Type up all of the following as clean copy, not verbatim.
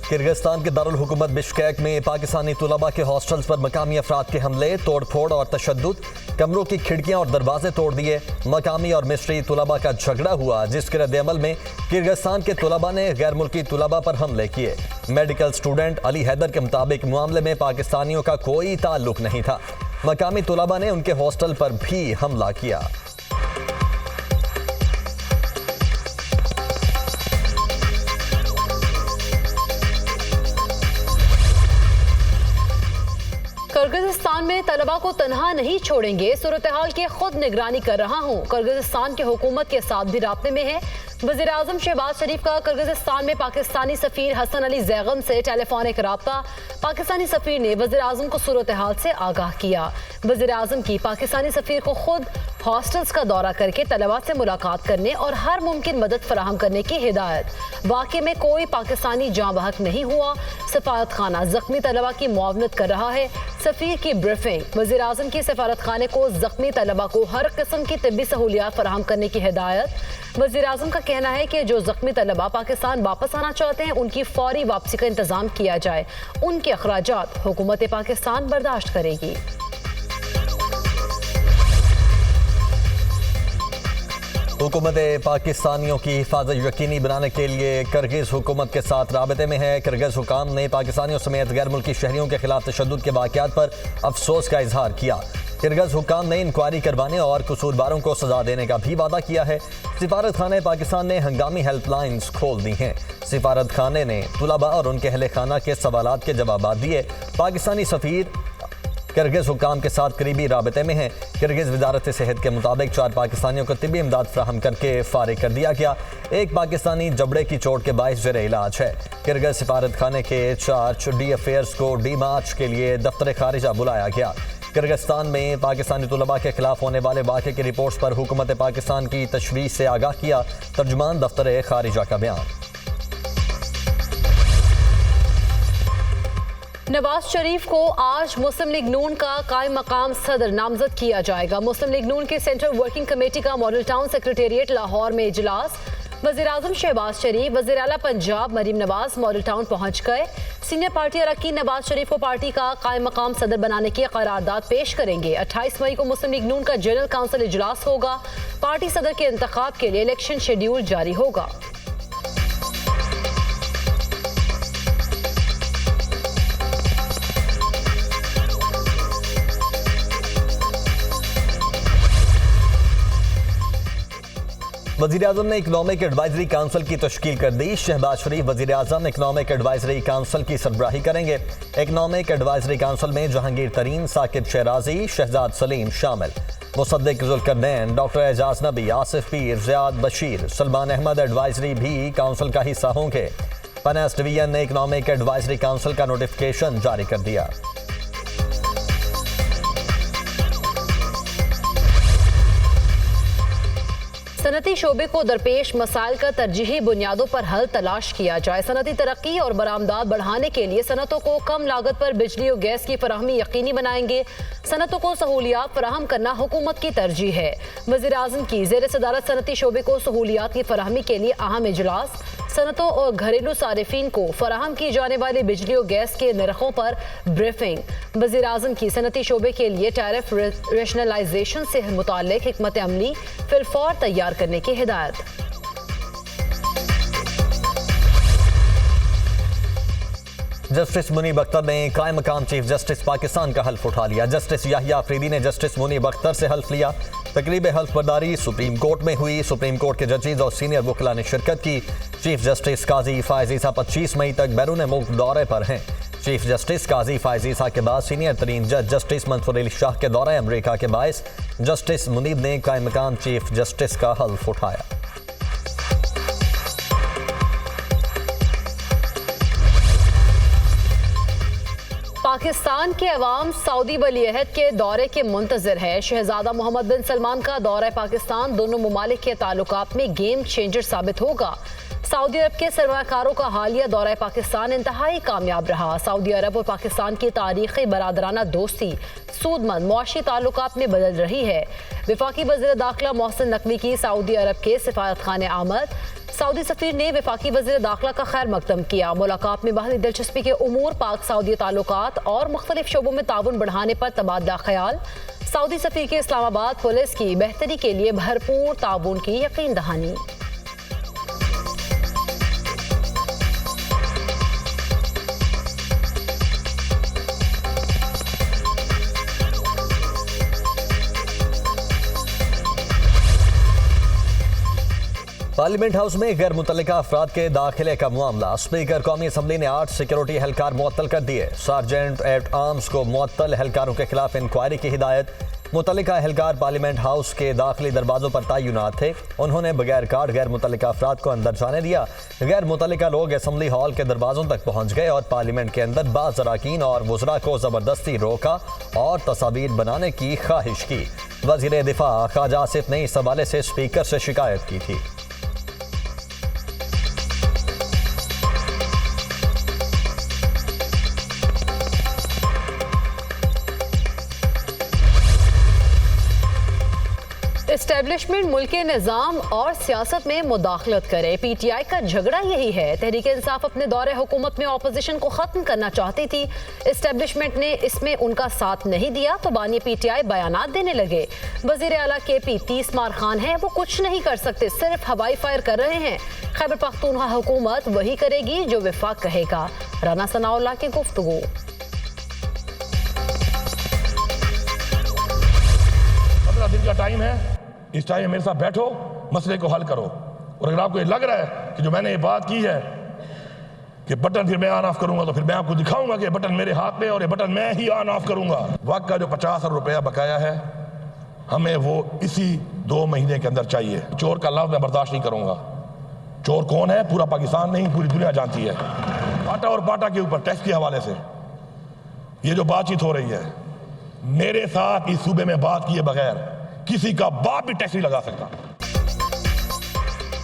Kyrgyzstan के दारुल हुकूमत Bishkek में पाकिस्तानी तुलबा के हॉस्टल्स पर मकामी अफराद के हमले, तोड़फोड़ और तशद्दुद। कमरों की खिड़कियां और दरवाजे तोड़ दिए। मकामी और मिस्री तुलबा का झगड़ा हुआ, जिसके रद्द-ए-अमल में किर्गिस्तान के तुलबा ने गैर मुल्की तुलबा पर हमले किए। मेडिकल स्टूडेंट अली हैदर के मुताबिक मामले में पाकिस्तानियों का कोई ताल्लुक नहीं था। मकामी तुलबा ने उनके हॉस्टल पर भी हमला किया। किर्गिस्तान में तलबा को तनहा नहीं छोड़ेंगे, सूरत हाल की खुद निगरानी कर रहा हूँ। किर्गिस्तान की हुकूमत के साथ भी राब्ते में है। वज़ीर आज़म शहबाज शरीफ का किर्गिस्तान में पाकिस्तानी सफ़ीर हसन अली ज़ैगम से टेलीफोनिक राब्ता। पाकिस्तानी सफ़ीर ने वज़ीर आज़म को सूरत हाल से आगाह किया। वज़ीर आज़म की पाकिस्तानी सफ़ीर को खुद हॉस्टल्स का दौरा करके तलबा से मुलाकात करने और हर मुमकिन मदद फराहम करने की हिदायत। वाक़े में कोई पाकिस्तानी जाँ बहक नहीं हुआ। सफारत खाना ज़ख्मी तलबा की मुआवनत कर रहा है। सफ़ीर की ब्रीफिंग। वज़ीर आज़म की सफारत खाने को ज़ख्मी तलबा को हर किस्म की तिब्बी सहूलियात फराहम करने की हिदायत। वज़ीर आज़म का कहना है कि जो ज़ख्मी तलबा पाकिस्तान वापस आना चाहते हैं, उनकी फौरी वापसी का इंतज़ाम किया जाए। उनके अखराजात हुकूमत पाकिस्तान बर्दाश्त करेगी। हुकूमत पाकिस्तानियों की हिफाजत यकीनी बनाने के लिए किर्गिज़ हुकूमत के साथ राबते में है। किर्गिज़ हुकाम ने पाकिस्तानियों समेत गैर मुल्की शहरियों के खिलाफ तशद्दुद के वाक़यात पर अफसोस का इजहार किया। किर्गिज़ हुकाम ने इंक्वायरी करवाने और कसूरवारों को सजा देने का भी वादा किया है। सिफारत खाने पाकिस्तान ने हंगामी हेल्पलाइंस खोल दी हैं। सिफारत खाने ने तुलबा और उनके अहले खाना के सवालात के जवाब दिए। पाकिस्तानी सफ़ीर किर्गिज़ हुकाम के साथ करीबी राबते में हैं। किर्गिज़ वजारत सेहत के मुताबिक 4 पाकिस्तानियों को तिब्बी इमदाद फराहम करके फारिग कर दिया गया। एक पाकिस्तानी जबड़े की चोट के बाइस ज़ेर इलाज है। किर्गिज़ सिफारत खाने के 4 डी अफेयर्स को डी मार्च के लिए दफ्तर खारिजा बुलाया गया। किर्गिस्तान में पाकिस्तानी तुलबा के खिलाफ होने वाले वाक़े की रिपोर्ट्स पर हुकूमत पाकिस्तान की तशवीश से आगाह किया। तर्जुमान दफ्तर खारिजा का बयान। नवाज शरीफ को आज मुस्लिम लीग नून का कायम मकाम सदर नामजद किया जाएगा। मुस्लिम लीग नून के सेंट्रल वर्किंग कमेटी का मॉडल टाउन सेक्रेटेरिएट लाहौर में इजलास। वज़ीर आज़म शहबाज शरीफ, वज़ीर आला पंजाब मरीम नवाज मॉडल टाउन पहुंच गए। सीनियर पार्टी अरकान नवाज शरीफ को पार्टी का कायम मकाम सदर बनाने की करारदाद पेश करेंगे। 28 मई को मुस्लिम लीग नून का जनरल काउंसिल इजलास होगा। पार्टी सदर के इंतखाब के लिए इलेक्शन शेड्यूल जारी होगा। वज़ीर आज़म ने इकनॉमिक एडवाइजरी काउंसिल की तश्कील कर दी। शहबाज शरीफ वज़ीर आज़म इकनॉमिक एडवाइजरी काउंसिल की सरबराही करेंगे। इकनॉमिक एडवाइजरी काउंसिल में जहांगीर तरीन, साकिब शहराजी, शहजाद सलीम शामिल। मुसद्दिक जुल्करनैन, डॉक्टर एजाज नबी, आसिफ पीर, ज़ियाद बशीर, सलमान अहमद एडवाइजरी भी काउंसिल का हिस्सा होंगे। फाइनेंस डिवीजन ने इकनॉमिक एडवाइजरी काउंसिल का नोटिफिकेशन जारी कर दिया। सनती शोबे को दरपेश मसाइल का तरजीही बुनियादों पर हल तलाश किया जाए। सनती तरक्की और बरामदात बढ़ाने के लिए सनतों को कम लागत पर बिजली और गैस की फराहमी यकीनी बनाएंगे। सनतों को सहूलियात फराहम करना हुकूमत की तरजीह है। वज़ीर आज़म की ज़ेर सदारत सनती शोबे को सहूलियात की फराहमी के लिए अहम इजलास। सनतों और घरेलू सारिफीन को फराहम की जाने वाली बिजली और गैस के नरखों पर ब्रीफिंग। वज़ीर आज़म की सनती शोबे के लिए टैरिफ रेशनलाइजेशन से मुताल्लिक हिकमत अमली फिलफौर तैयार करने की हिदायत। जस्टिस मुनीब अख्तर ने कायम मकाम चीफ जस्टिस पाकिस्तान का हल्फ उठा लिया। जस्टिस याहिया अफरीदी ने जस्टिस मुनीब अख्तर से हल्फ लिया। तकरीब हल्फ बर्दारी सुप्रीम कोर्ट में हुई। सुप्रीम कोर्ट के जजेस और सीनियर वकला ने शिरकत की। चीफ जस्टिस काजी फायज ईसा 25 मई तक बैरून मुल्क दौरे पर हैं। चीफ जस्टिस काजी फायज ईसा के बाद सीनियर तरीन जज जस्टिस मंसूर अली शाह के दौरे अमरीका के बायस जस्टिस मुनीब ने कायम मकाम चीफ जस्टिस का हल्फ उठाया। पाकिस्तान के अवाम सऊदी वलीअहद के दौरे के मुंतजर है। शहजादा मोहम्मद बिन सलमान का दौरा पाकिस्तान दोनों मुमालिक के ताल्लुकात में गेम चेंजर साबित होगा। सऊदी अरब के सरमाकारों का हालिया दौरा पाकिस्तान इंतहाई कामयाब रहा। सऊदी अरब और पाकिस्तान की तारीखी बरादराना दोस्ती सूदमंद मुआशी ताल्लुकात में बदल रही है। वफाकी वज़ीर दाखिला मोहसिन नकवी की सऊदी अरब के सिफारत खाने आमद। सऊदी सफीर ने वफाकी वज़ीर दाखिला का खैर मकदम किया। मुलाकात में बाहरी दिलचस्पी के उमूर, पाक सऊदी ताल्लुकात और मुख्तलिफ शोबों में ताउन बढ़ाने पर तबादला ख्याल। सऊदी सफीर के इस्लामाबाद पुलिस की बेहतरी के लिए भरपूर ताउन की यकीन दहानी। पार्लियामेंट हाउस में गैर मुतल्लिका अफराद के दाखिले का मामला। स्पीकर कौमी असम्बली ने 8 सिक्योरिटी एहलकार मुअत्तल कर दिए। सार्जेंट एट आर्म्स को मुअत्तल एहलकारों के खिलाफ इंक्वायरी की हिदायत। मुतल्लिका एहलकार पार्लियामेंट हाउस के दाखिली दरवाजों पर तैनात थे। उन्होंने बगैर कार्ड गैर मुतल्लिका अफराद को अंदर जाने दिया। गैर मुतल्लिका लोग असम्बली हॉल के दरवाजों तक पहुंच गए और पार्लियामेंट के अंदर बाज़ अरकान और वज़रा को ज़बरदस्ती रोका और तस्वीर बनाने की ख्वाहिश की। वज़ीर दिफा ख्वाजा आसिफ ने इस हवाले से स्पीकर से शिकायत की थी। एस्टेब्लिशमेंट मुल्क के निज़ाम और सियासत में मुदाखलत करे। PTI का झगड़ा यही है। तहरीक इंसाफ अपने दौरे हुकूमत में ऑपोजिशन को ख़त्म करना चाहती थी। एस्टेब्लिशमेंट ने इसमें उनका साथ नहीं दिया तो बानी PTI बयानात देने लगे। वज़ीर आला KP 30 मार खान है, वो कुछ नहीं कर सकते, सिर्फ हवाई फायर कर रहे हैं। खैबर पख्तूनख्वा हुकूमत वही करेगी जो वफाक कहेगा। राना सनाउल्लाह की गुफ्तगू। 15 दिन का टाइम है, इस टाइम में मेरे साथ बैठो, मसले को हल करो। और अगर आपको ये लग रहा है कि जो मैंने ये बात की है कि बटन फिर मैं ऑन ऑफ करूंगा, तो फिर मैं आपको दिखाऊंगा कि बटन मेरे हाथ में और ये बटन मैं ही ऑन ऑफ करूंगा। वक्त का जो 50,000 रुपया बकाया है, हमें वो इसी 2 महीने के अंदर चाहिए। चोर का लफ्ज़ मैं बर्दाश्त नहीं करूंगा। चोर कौन है पूरा पाकिस्तान नहीं, पूरी दुनिया जानती है। पाटा और पाटा के ऊपर टैक्स के हवाले से ये जो बातचीत हो रही है, मेरे साथ इस सूबे में बात किए बगैर किसी का बाप भी टैक्स नहीं लगा सकता।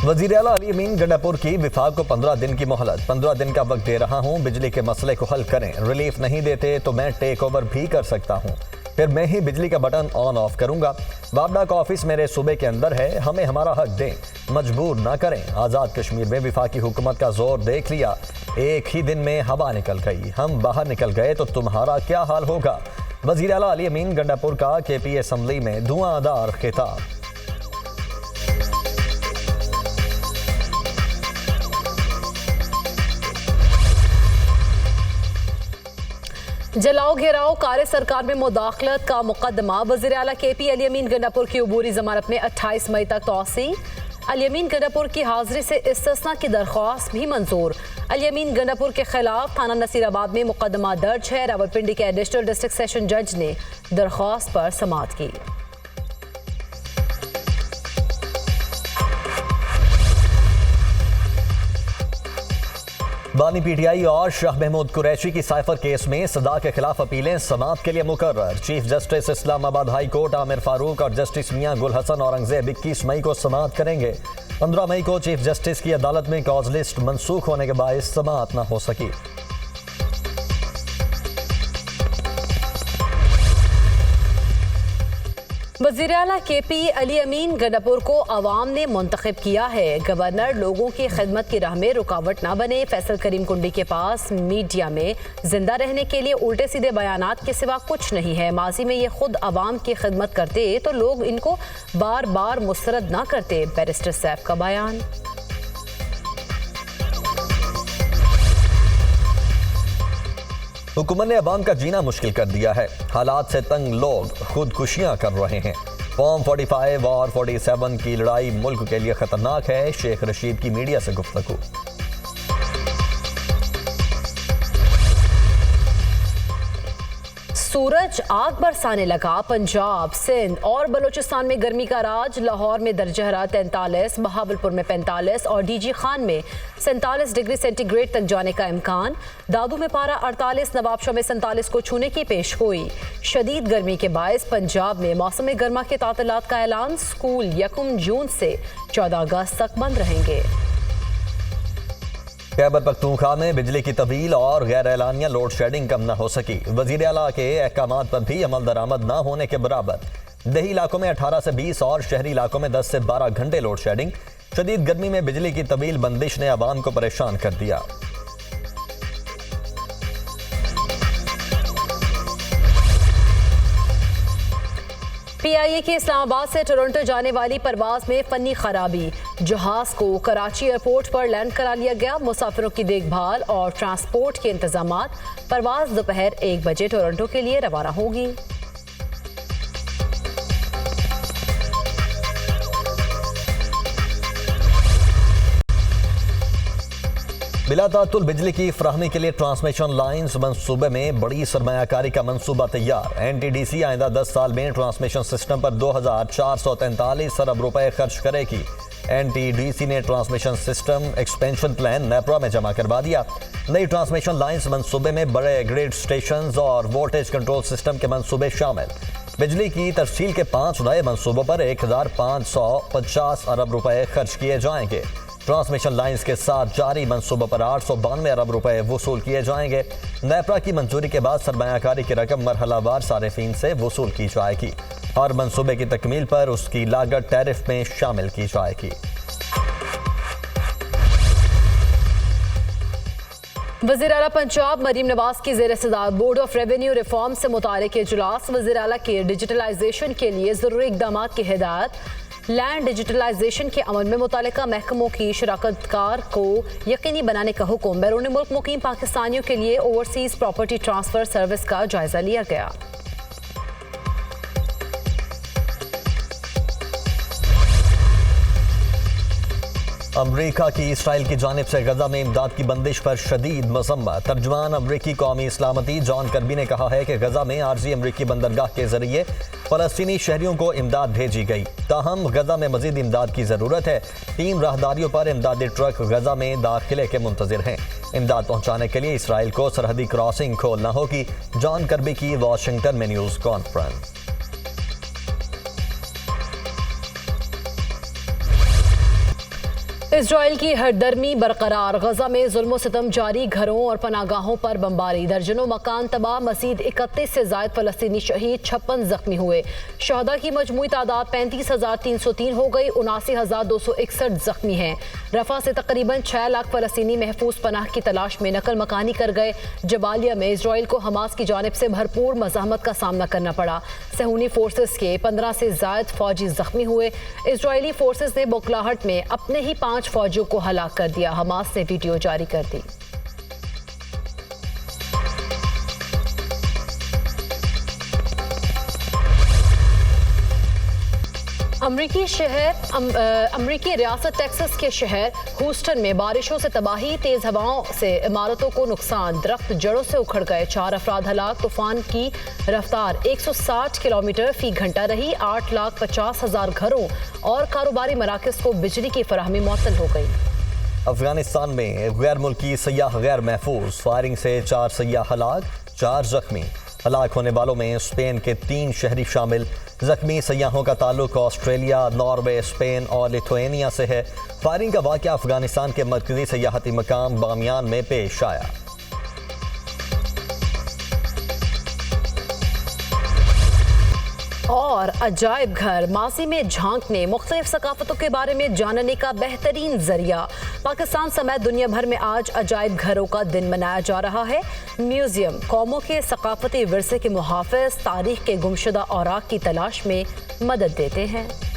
वज़ीर आला अली अमीन गंडापुर की विफाक को 15 दिन की मोहलत। 15 दिन का वक्त दे रहा हूं, बिजली के मसले को हल करें। रिलीफ नहीं देते तो मैं टेक ओवर भी कर सकता हूं, फिर मैं ही बिजली का बटन ऑन ऑफ करूंगा। वाबडा का ऑफिस मेरे सूबे के अंदर है, हमें हमारा हक दें, मजबूर ना करें। आज़ाद कश्मीर में विफाकी हुकूमत का जोर देख लिया, एक ही दिन में हवा निकल गई। हम बाहर निकल गए तो तुम्हारा क्या हाल होगा। वज़ीर आला अली अमीन गंडापुर का KP असम्बली में धुआंधार खिताब। जलाओ घेराव कार्य सरकार में मुदाखलत का मुकदमा। वज़ीर आला KP अली अमीन गंडापुर की अबूरी जमानत में 28 मई तक तौसी। अली अमीन गंडापुर की हाजिरी से इस्तिस्ना की दरख्वास्त भी मंजूर। अली अमीन गंडापुर के खिलाफ थाना नसीराबाद में मुकदमा दर्ज है। रावलपिंडी के एडिशनल डिस्ट्रिक्ट सेशन जज ने दरख्वास्त पर समाअत की। बानी PTI और शाह महमूद कुरैशी की साइफर केस में सदा के खिलाफ अपीलें समाअत के लिए मुकर्रर। Chief justice Islamabad high court Aamir Farooq और जस्टिस मियां गुल हसन औरंगजेब 21 मई को समाअत करेंगे। 15 मई को चीफ जस्टिस की अदालत में कॉज लिस्ट मनसूख होने के बायस समाअत न हो सकी। वज़ीर आला KP अली अमीन गंडापुर को अवाम ने मुंतखब किया है। गवर्नर लोगों की खिदमत की राह में रुकावट ना बने। फैसल करीम कुंडी के पास मीडिया में जिंदा रहने के लिए उल्टे सीधे बयानात के सिवा कुछ नहीं है। माजी में ये खुद अवाम की खिदमत करते तो लोग इनको बार बार मुस्तरद ना करते। बैरिस्टर सैफ का बयान। हुकूमत ने अवाम का जीना मुश्किल कर दिया है। हालात से तंग लोग खुदकुशियां कर रहे हैं। फॉर्म 45 और 47 की लड़ाई मुल्क के लिए खतरनाक है। शेख रशीद की मीडिया से गुफ्तगू। सूरज आग बरसाने लगा। पंजाब, सिंध और बलूचिस्तान में गर्मी का राज। लाहौर में दर्जा हरारत 43, बहावलपुर में 45 और DG खान में 47 डिग्री सेंटीग्रेड तक जाने का इम्कान। दादू में पारा 48, नवाबशाह में 47 को छूने की पेशगोई। शदीद गर्मी के बायस पंजाब में मौसम गर्मा के तातीलात का ऐलान। स्कूल 1 जून से 14 अगस्त तक बंद रहेंगे। खैबर पख्तूनख्वा में बिजली की तवील और गैर एलानिया लोड शेडिंग कम न हो सकी। वज़ीर आला के अहकामात पर भी अमल दरामद न होने के बराबर। दही इलाकों में 18 से 20 और शहरी इलाकों में 10 से 12 घंटे लोड शेडिंग। शदीद गर्मी में बिजली की तवील बंदिश ने आवाम को परेशान कर दिया। PIA की इस्लामाबाद से टोरंटो जाने वाली परवाज में फनी खराबी, जहाज को कराची एयरपोर्ट पर लैंड करा लिया गया। मुसाफिरों की देखभाल और ट्रांसपोर्ट के इंतजामात। परवाज दोपहर 1 बजे टोरंटो के लिए रवाना होगी। बिला तातुल बिजली की फराहमी के लिए ट्रांसमिशन लाइन्स मंसूबे में बड़ी सरमायाकारी का मंसूबा तैयार। NTDC आइंदा 10 साल में ट्रांसमिशन सिस्टम पर 2443 अरब रुपए खर्च करेगी। NTDC ने transmission system expansion plan NEPRA में जमा करवा दिया। नई ट्रांसमिशन लाइन्स मंसूबे में बड़े ग्रिड स्टेशन और वोल्टेज कंट्रोल सिस्टम के मंसूबे शामिल। बिजली की तरसील के 5 नए मंसूबों पर 1550 अरब रुपए खर्च किए जाएंगे। ट्रांसमिशन लाइन्स के साथ जारी मंसूबों पर 892 अरब रुपए वसूल किए जाएंगे। नेपरा की मंजूरी के बाद सरमायाकारी की रकम मरहलावार सारिफीन से वसूल की जाएगी। हर मंसूबे की तकमील पर उसकी लागत टैरिफ में शामिल की जाएगी। वज़ीर आला पंजाब मरीम नवाज की ज़ेर सदारत बोर्ड ऑफ रेवेन्यू रिफॉर्म से मुतालिक इजलास। वज़ीर आला के डिजिटलाइजेशन के लिए ज़रूरी इक़दाम की हिदायत। लैंड डिजिटलाइजेशन के अमल में मुतालिका महकमों की शराकतकार को यकीनी बनाने का हुक्म। बैरून मुल्क मुकीम पाकिस्तानियों के लिए ओवरसीज प्रॉपर्टी ट्रांसफर सर्विस का जायजा लिया गया। अमरीका की इसराइल की जानिब से गजा में इमदाद की बंदिश पर शदीद मज़म्मत। तर्जुमान अमरीकी कौमी इस्लामती जॉन कर्बी ने कहा है कि गजा में आरजी अमरीकी बंदरगाह के जरिए फ़लस्तीनी शहरियों को इमदाद भेजी गई, ताहम गजा में मजीद इमदाद की ज़रूरत है। 3 राहदारियों पर इमदादी ट्रक गजा में दाखिले के मुंतज़िर हैं। इमदाद पहुँचाने के लिए इसराइल को सरहदी क्रॉसिंग खोलना होगी। जॉन कर्बी की वाशिंगटन में न्यूज़ कॉन्फ्रेंस। इजराइल की हरदर्मी बरकरार। गजा में जुल्म सितम जारी। घरों और पनागाहों पर बमबारी। दर्जनों मकान तबाह। मजीद 31 से ज़ायद फ़लस्तीनी शहीद। 56 जख्मी हुए। शहदा की मजमूई तादाद 35,303 हो गई। 79,261 जख्मी हैं। रफा से तकरीबन 6 लाख फ़लस्तीनी महफूज पनाह की तलाश में नकल मकानी कर गए। जबालिया में इसराइल को हमास की जानिब से भरपूर मज़ाहमत का सामना करना पड़ा। सहूनी फोर्सेस के 15 से ज़ायद फौजी जख्मी हुए। इसराइली फोर्सेस ने बोखलाहट में अपने ही 5 फौजियों को हलाक कर दिया। हमास ने वीडियो जारी कर दी। अमरीकी रियासत टेक्सास के शहर ह्यूस्टन में बारिशों से तबाही। तेज हवाओं से इमारतों को नुकसान। दरख्त जड़ों से उखड़ गए। 4 अफराद हलाक। तूफान की रफ्तार 160 किलोमीटर फी घंटा रही। 8,50,000 घरों और कारोबारी मराकज़ को बिजली की फराहमी मुअत्तल हो गई। अफगानिस्तान में गैर मुल्की सयाह गैर महफूज। फायरिंग से 4 सयाह हलाक, 4 जख्मी। हलाक होने वालों में स्पेन के 3 शहरी शामिल। जख्मी सयाहों का ताल्लुक ऑस्ट्रेलिया, नॉर्वे, स्पेन और लिथुआनिया से है। फायरिंग का वाक़या अफगानिस्तान के मरकजी सयाहती मकाम बामियान में पेश आया। और अजायब घर माजी में झांकने, मुख्तलिफ सकाफतों के बारे में जानने का बेहतरीन जरिया। पाकिस्तान समेत दुनिया भर में आज अजायब घरों का दिन मनाया जा रहा है। म्यूजियम कौमों के सकाफती विरसे के मुहाफ़िज़ तारीख के गुमशुदा औराक की तलाश में मदद देते हैं।